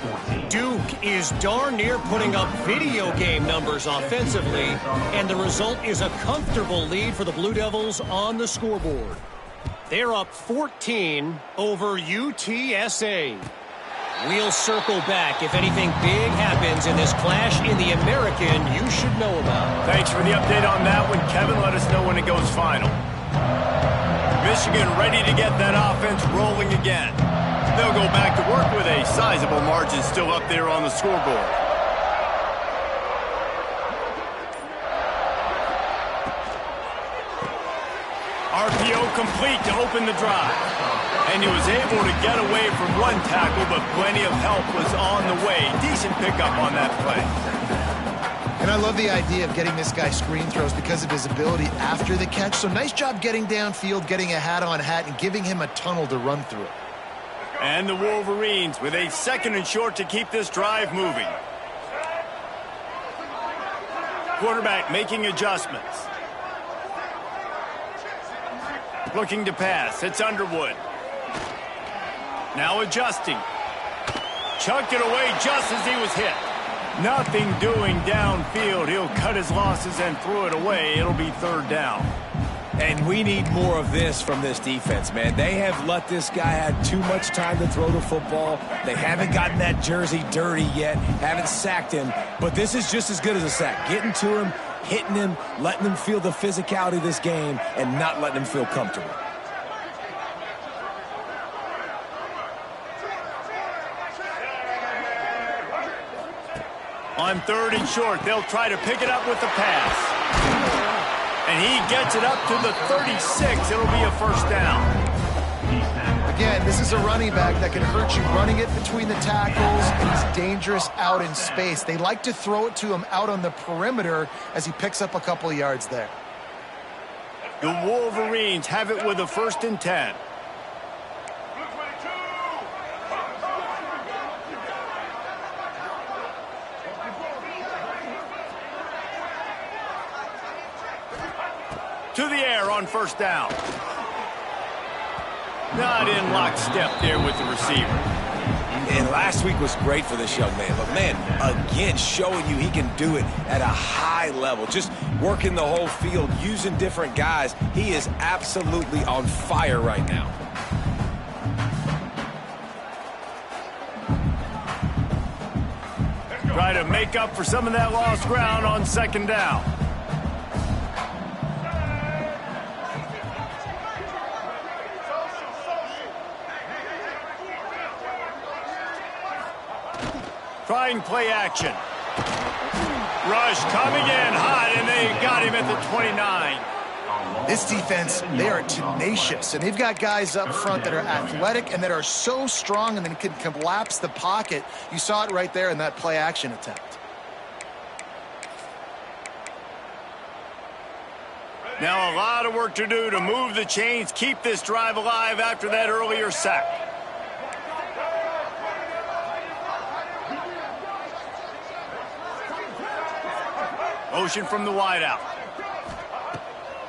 Duke is darn near putting up video game numbers offensively, and the result is a comfortable lead for the Blue Devils on the scoreboard. They're up 14 over UTSA. We'll circle back if anything big happens in this clash in the American you should know about. Thanks for the update on that one, Kevin. Let us know when it goes final. Michigan ready to get that offense rolling again. They'll go back to work with a sizable margin still up there on the scoreboard. RPO complete to open the drive. And he was able to get away from one tackle, but plenty of help was on the way. Decent pickup on that play. And I love the idea of getting this guy screen throws because of his ability after the catch. So nice job getting downfield, getting a hat-on-hat, and giving him a tunnel to run through. And the Wolverines with a second and short to keep this drive moving. Quarterback making adjustments. Looking to pass. It's Underwood. Now adjusting. Chucked it away just as he was hit. Nothing doing downfield. He'll cut his losses and throw it away. It'll be third down. And we need more of this from this defense, man. They have let this guy have too much time to throw the football. They haven't gotten that jersey dirty yet, haven't sacked him. But this is just as good as a sack. Getting to him, hitting him, letting him feel the physicality of this game, and not letting him feel comfortable. On third and short, they'll try to pick it up with the pass. And he gets it up to the 36. It'll be a first down. Again, this is a running back that can hurt you running it between the tackles, and he's dangerous out in space. They like to throw it to him out on the perimeter as he picks up a couple of yards there. The Wolverines have it with a 1st and 10. To the air on first down. Not in lockstep there with the receiver. And last week was great for this young man. But, man, again, showing you he can do it at a high level. Just working the whole field, using different guys. He is absolutely on fire right now. Try to make up for some of that lost ground on second down. Trying play action. Rush coming in hot, and they got him at the 29. This defense, they are tenacious, and they've got guys up front that are athletic and that are so strong and then can collapse the pocket. You saw it right there in that play action attempt. Now a lot of work to do to move the chains, keep this drive alive after that earlier sack. Motion from the wideout.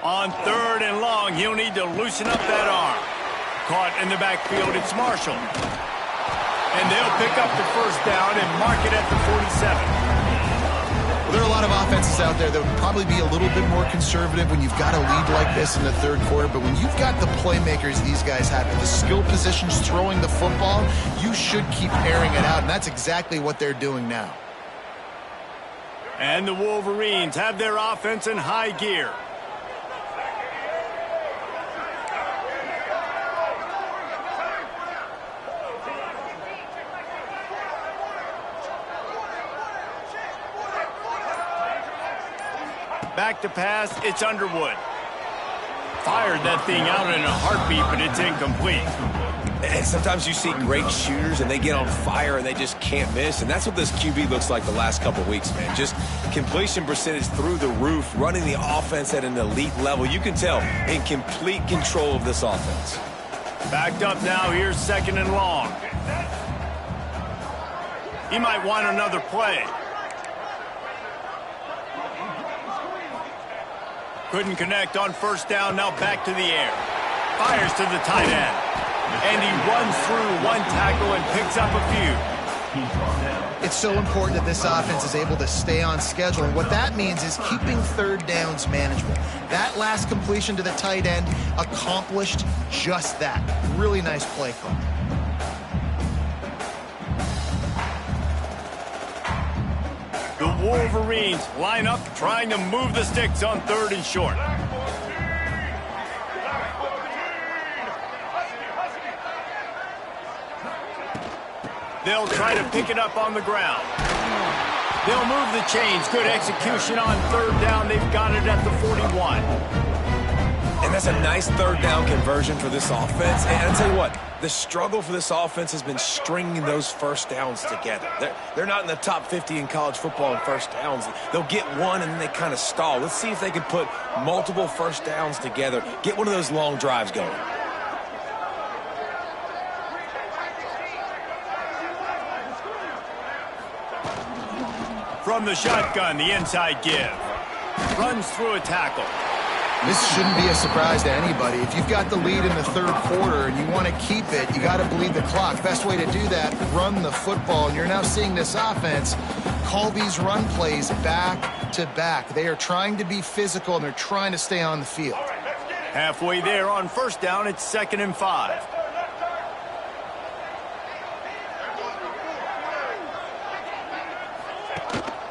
On third and long, he'll need to loosen up that arm. Caught in the backfield, it's Marshall. And they'll pick up the first down and mark it at the 47. Well, there are a lot of offenses out there that would probably be a little bit more conservative when you've got a lead like this in the third quarter. But when you've got the playmakers these guys have in the skill positions throwing the football, you should keep airing it out. And that's exactly what they're doing now. And the Wolverines have their offense in high gear. Back to pass, it's Underwood. Fired that thing out in a heartbeat, but it's incomplete. And sometimes you see great shooters and they get on fire and they just can't miss. And that's what this QB looks like the last couple weeks, man. Just completion percentage through the roof, running the offense at an elite level. You can tell in complete control of this offense. Backed up now, here's second and long. He might want another play. Couldn't connect on first down, now back to the air. Fires to the tight end. And he runs through one tackle and picks up a few. It's so important that this offense is able to stay on schedule. And what that means is keeping third downs manageable. That last completion to the tight end accomplished just that. Really nice play call. The Wolverines line up trying to move the sticks on third and short. They'll try to pick it up on the ground. They'll move the chains. Good execution on third down. They've got it at the 41. And that's a nice third down conversion for this offense. And I'll tell you what, the struggle for this offense has been stringing those first downs together. They're not in the top 50 in college football in first downs. They'll get one and then they kind of stall. Let's see if they can put multiple first downs together, get one of those long drives going. From the shotgun, the inside give. Runs through a tackle. This shouldn't be a surprise to anybody. If you've got the lead in the third quarter and you want to keep it, you got to bleed the clock. Best way to do that, run the football. And you're now seeing this offense call these run plays back to back. They are trying to be physical, and they're trying to stay on the field. Halfway there on first down, it's 2nd and 5.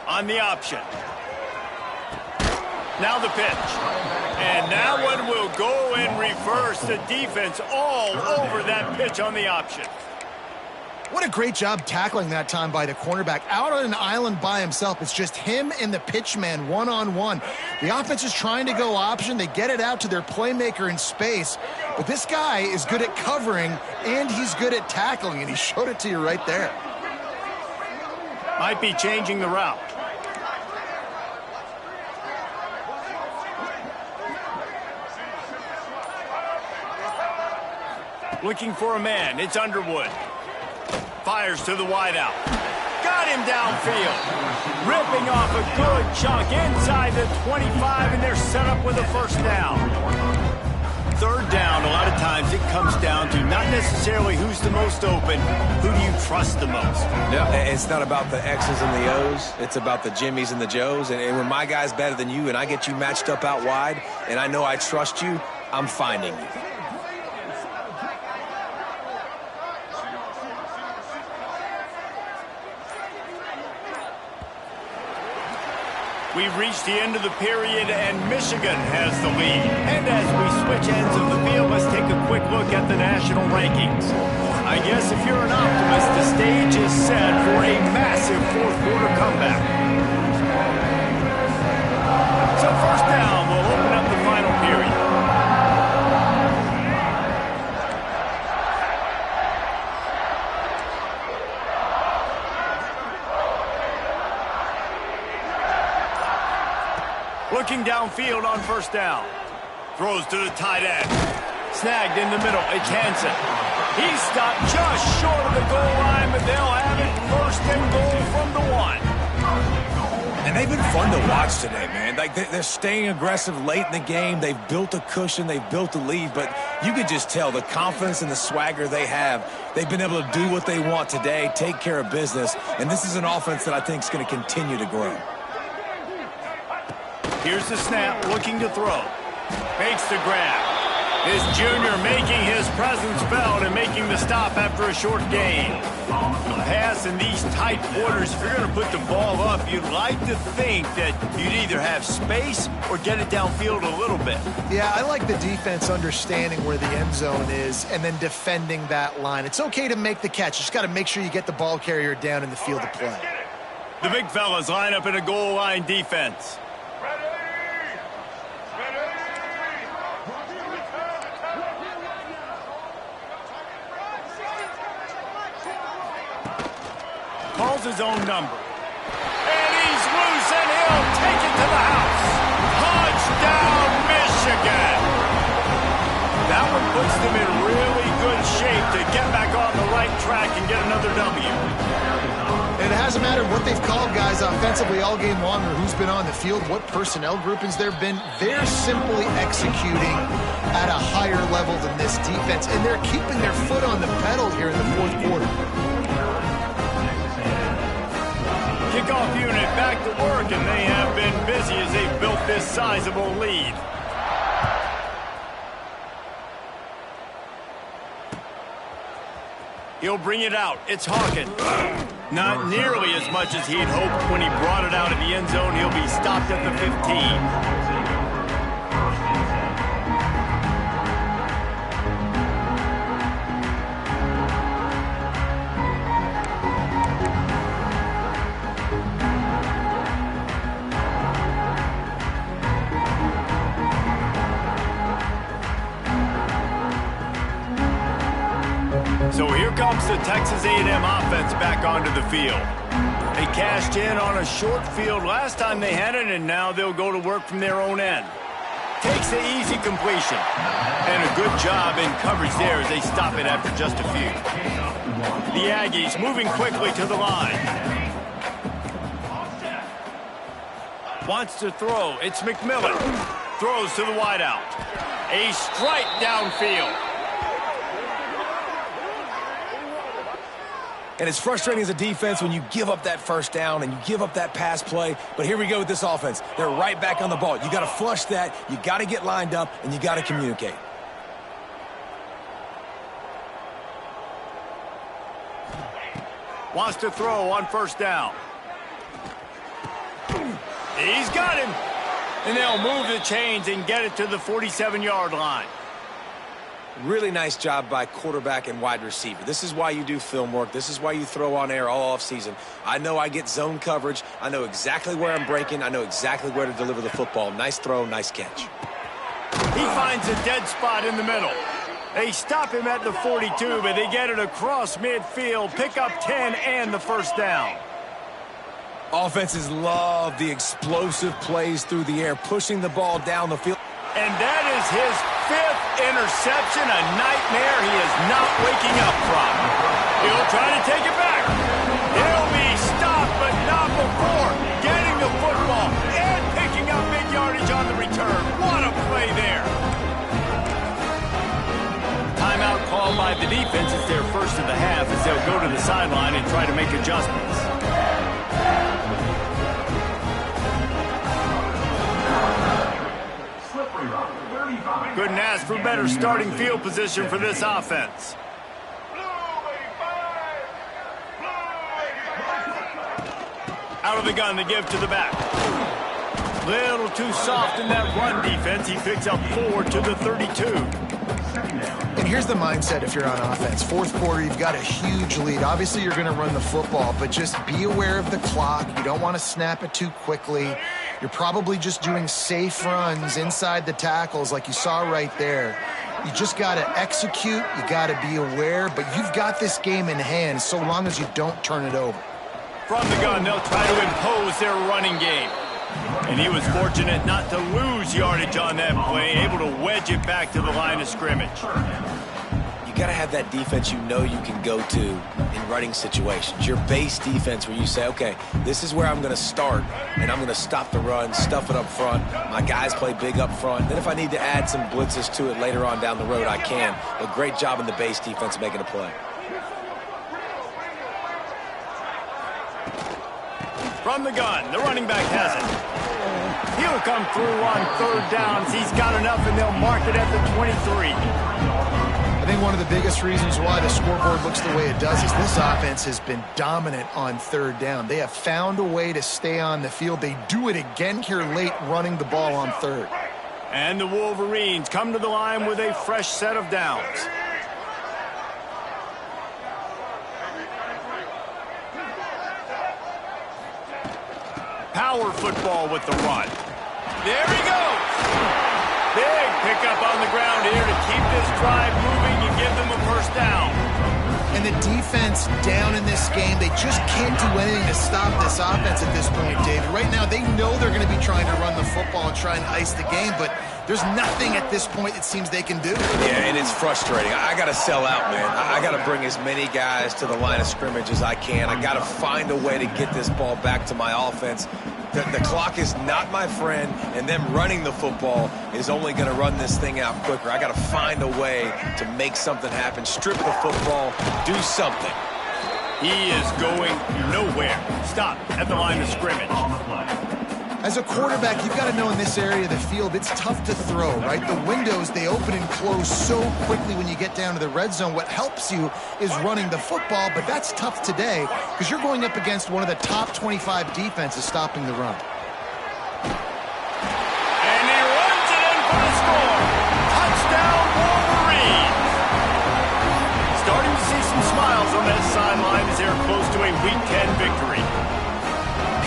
On the option. Now the pitch. And that one will go in reverse. The defense all over that pitch on the option. What a great job tackling that time by the cornerback. Out on an island by himself. It's just him and the pitchman one-on-one. The offense is trying to go option. They get it out to their playmaker in space. But this guy is good at covering, and he's good at tackling, and he showed it to you right there. Might be changing the route. Looking for a man. It's Underwood. Fires to the wideout. Got him downfield. Ripping off a good chunk inside the 25, and they're set up with a first down. Third down, a lot of times it comes down to not necessarily who's the most open, who do you trust the most? Yeah, it's not about the X's and the O's. It's about the Jimmies and the Joes. And when my guy's better than you and I get you matched up out wide and I know I trust you, I'm finding you. We've reached the end of the period, and Michigan has the lead. And as we switch ends of the field, let's take a quick look at the national rankings. I guess if you're an optimist, the stage is set for a massive fourth-quarter comeback. So first down, we'll open up the final period. Looking downfield on first down. Throws to the tight end. Snagged in the middle. It's Hansen. He's stopped just short of the goal line, but they'll have it first and goal from the 1. And they've been fun to watch today, man. Like, they're staying aggressive late in the game. They've built a cushion. They've built a lead. But you can just tell the confidence and the swagger they have. They've been able to do what they want today, take care of business. And this is an offense that I think is going to continue to grow. Here's the snap, looking to throw. Makes the grab. This junior making his presence felt and making the stop after a short gain. A pass in these tight quarters, if you're going to put the ball up, you'd like to think that you'd either have space or get it downfield a little bit. Yeah, I like the defense understanding where the end zone is and then defending that line. It's okay to make the catch. You just got to make sure you get the ball carrier down in the field of play. The big fellas line up in a goal line defense. Calls his own number. And he's loose, and he'll take it to the house. Touchdown, Michigan. That one puts them in really good shape to get back on the right track and get another W. And it hasn't mattered what they've called guys offensively all game long or who's been on the field, what personnel groupings there have been. They're simply executing at a higher level than this defense, and they're keeping their foot on the pedal here in the fourth quarter. Kickoff unit back to work, and they have been busy as they've built this sizable lead. He'll bring it out. It's Hawkins. Not nearly as much as he'd hoped when he brought it out of the end zone. He'll be stopped at the 15. So here comes the Texas A&M offense back onto the field. They cashed in on a short field last time they had it, and now they'll go to work from their own end. Takes the easy completion. And a good job in coverage there as they stop it after just a few. The Aggies moving quickly to the line. Wants to throw. It's McMillan. Throws to the wideout. A strike downfield. And it's frustrating as a defense when you give up that first down and you give up that pass play. But here we go with this offense. They're right back on the ball. You got to flush that. You got to get lined up, and you got to communicate. Wants to throw on first down. He's got him. And they'll move the chains and get it to the 47-yard line. Really nice job by quarterback and wide receiver. This is why you do film work. This is why you throw on air all offseason. I know I get zone coverage. I know exactly where I'm breaking. I know exactly where to deliver the football. Nice throw, nice catch. He finds a dead spot in the middle. They stop him at the 42, but they get it across midfield, pick up 10 and the first down. Offenses love the explosive plays through the air, pushing the ball down the field. And that is his 5th interception, a nightmare he is not waking up from. He'll try to take it back. He'll be stopped, but not before getting the football and picking up big yardage on the return. What a play there. Timeout called by the defense. It's their first of the half as they'll go to the sideline and try to make adjustments. Couldn't ask for better starting field position for this offense. Out of the gun to give to the back. Little too soft in that run defense. He picks up 4 to the 32. And here's the mindset if you're on offense. Fourth quarter, you've got a huge lead. Obviously, you're going to run the football, but just be aware of the clock. You don't want to snap it too quickly. You're probably just doing safe runs inside the tackles like you saw right there. You just got to execute. You got to be aware, but you've got this game in hand so long as you don't turn it over. From the gun, they'll try to impose their running game. And he was fortunate not to lose yardage on that play, able to wedge it back to the line of scrimmage. You got to have that defense you know you can go to in running situations. Your base defense where you say, okay, this is where I'm going to start, and I'm going to stop the run, stuff it up front. My guys play big up front. Then if I need to add some blitzes to it later on down the road, I can. But great job in the base defense making a play. From the gun, the running back has it. He'll come through on third downs. He's got enough, and they'll mark it at the 23. I think one of the biggest reasons why the scoreboard looks the way it does is this offense has been dominant on third down. They have found a way to stay on the field. They do it again here late, running the ball on third. And the Wolverines come to the line with a fresh set of downs. Power football with the run. There he goes. Big pickup on the ground here to keep this drive moving and give them a first down. And the defense down in this game, they just can't do anything to stop this offense at this point, David. Right now, they know they're going to be trying to run the football and try and ice the game, but there's nothing at this point it seems they can do. Yeah, and it's frustrating. I got to sell out, man. I got to bring as many guys to the line of scrimmage as I can. I got to find a way to get this ball back to my offense. The clock is not my friend, and them running the football is only going to run this thing out quicker. I got to find a way to make something happen, strip the football, do something. He is going nowhere. Stop at the line of scrimmage. As a quarterback, you've got to know in this area of the field, it's tough to throw, right? The windows, they open and close so quickly when you get down to the red zone. What helps you is running the football, but that's tough today because you're going up against one of the top 25 defenses stopping the run. And he runs it in for the score. Touchdown, Wolverines. Starting to see some smiles on that sideline as they're close to a Week 10 victory.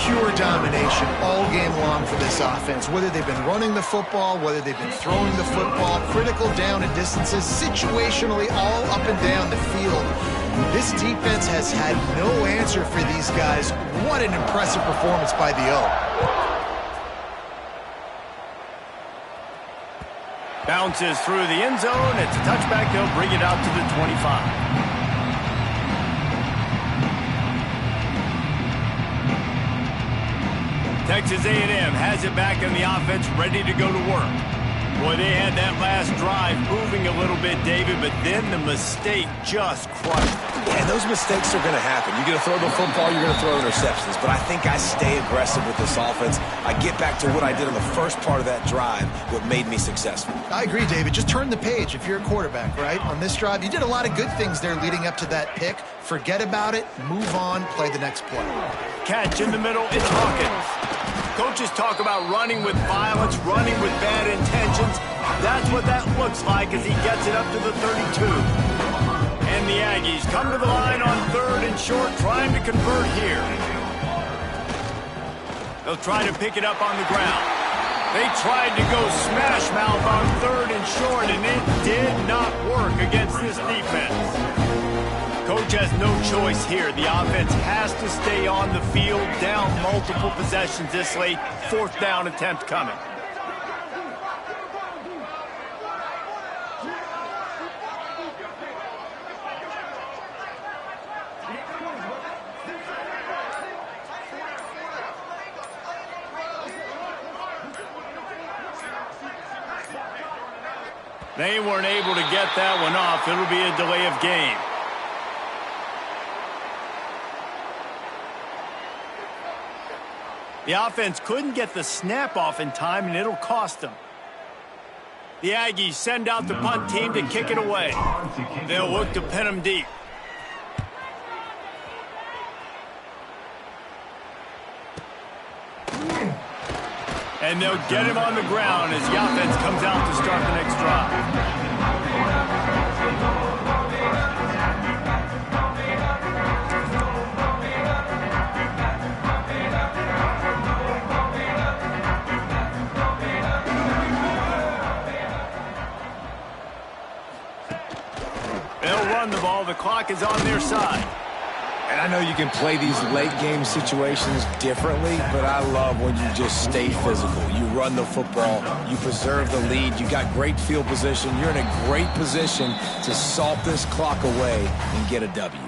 Pure domination all game long for this offense. Whether they've been running the football, whether they've been throwing the football, critical down and distances, situationally all up and down the field. This defense has had no answer for these guys. What an impressive performance by the O. Bounces through the end zone. It's a touchback. They'll bring it out to the 25. Texas A&M has it back in the offense, ready to go to work. Boy, they had that last drive moving a little bit, David, but then the mistake just crushed them. Yeah, those mistakes are going to happen. You're going to throw the football, you're going to throw interceptions. But I think I stay aggressive with this offense. I get back to what I did on the first part of that drive, what made me successful. I agree, David. Just turn the page if you're a quarterback, right? On this drive, you did a lot of good things there leading up to that pick. Forget about it, move on, play the next play. Catch in the middle, it's Hawkins. Coaches talk about running with violence, running with bad intentions. That's what that looks like as he gets it up to the 32. And the Aggies come to the line on 3rd and short, trying to convert here. They'll try to pick it up on the ground. They tried to go smash mouth on 3rd and short, and it did not work against this defense. Coach has no choice here. The offense has to stay on the field, down multiple possessions this late. 4th down attempt coming. They weren't able to get that one off. It'll be a delay of game. The offense couldn't get the snap off in time, and it'll cost them. The Aggies send out the punt team to kick it away. They'll look to pin them deep. And they'll get him on the ground as the offense comes out to start the next drive. They'll run the ball. The clock is on their side. And I know you can play these late-game situations differently, but I love when you just stay physical. You run the football. You preserve the lead. You got great field position. You're in a great position to salt this clock away and get a W.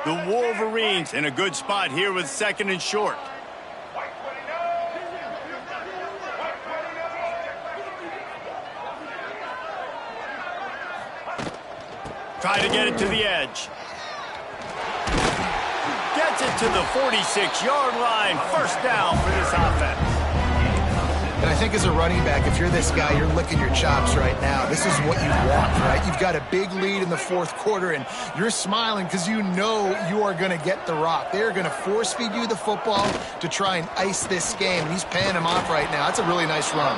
The Wolverines in a good spot here with 2nd and short. Try to get it to the edge. Gets it to the 46-yard line. 1st down for this offense. And I think as a running back, if you're this guy, you're licking your chops right now. This is what you want, right? You've got a big lead in the 4th quarter, and you're smiling because you know you are going to get the rock. They're going to force-feed you the football to try and ice this game. And he's paying him off right now. That's a really nice run.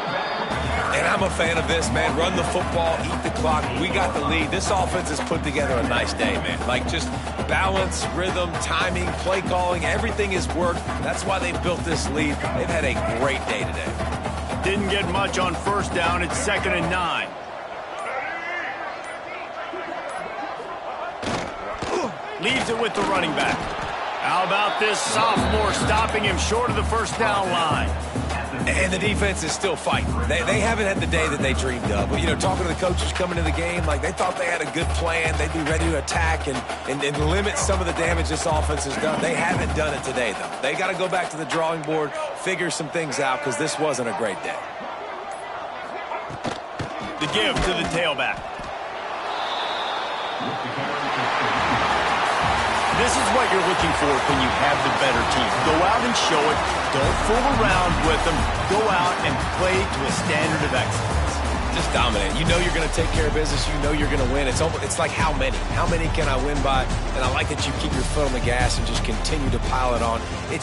And I'm a fan of this, man. Run the football, eat the clock. We got the lead. This offense has put together a nice day, man. Like just balance, rhythm, timing, play calling, everything has worked. That's why they built this lead. They've had a great day today. Didn't get much on 1st down. It's 2nd and 9. Leaves it with the running back. How about this sophomore stopping him short of the 1st down line? And the defense is still fighting. They haven't had the day that they dreamed of. But, you know, talking to the coaches coming into the game, like they thought they had a good plan. They'd be ready to attack and limit some of the damage this offense has done. They haven't done it today, though. They got to go back to the drawing board, figure some things out, because this wasn't a great day. The give to the tailback. This is what you're looking for when you have the better team. Go out and show it. Don't fool around with them. Go out and play to a standard of excellence. Just dominate. You know you're going to take care of business. You know you're going to win. It's like how many? How many can I win by? And I like that you keep your foot on the gas and just continue to pile it on. It's